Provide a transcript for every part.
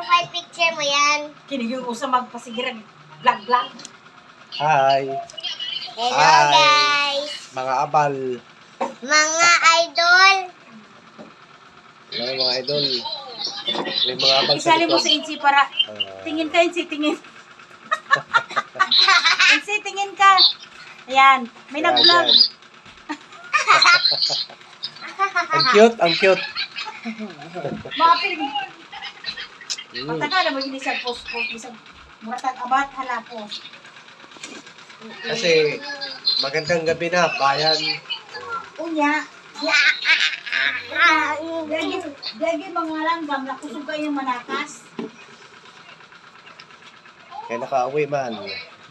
profile picture mo yan. Kinigil ko sa magpasigirag vlog. Hi. Hello, Hi. guys. Mga abal. Mga idol. Hello mga idol. May mga abal sa Isali mo likod. sa Insi para Ah, tingin ka, Insi, tingin. Insi, tingin ka. Ayan, may yan, nag-vlog. yan. Ang cute, ang cute. Mga pili. Pagtaka na mo yun isang post, isang muratag abat halapos. Kasi magandang gabi na, bayan. Unya. Gagi mga langgam, nakusog kayo manakas. Kaya nakauwi man.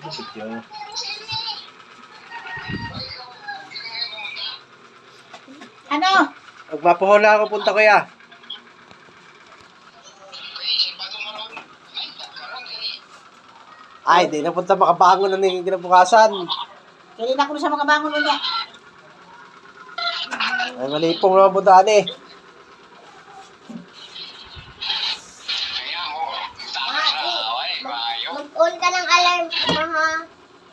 Video. Ano? Magmapuhon na ako, punta kuya. Ay, di na punta makabangon na ng kinabukasan. Kailan ako na sa mga bangon unya. Ay, malipong naman puntaan eh. Mag-on ka ng alarm mo, ha?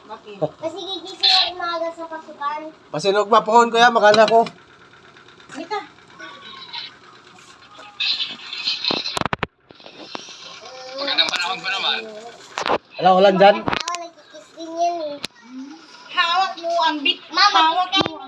Bakit? Kasi gigising ako umaga sa pasukan. Basta nung magmapuhon kuya, makala ko. Halika. Magandang panahon ko naman. Alam, ulan dyan? Ako nagkikis din yan, eh. Hawak mo ang bit. Mama, Hawak kita mo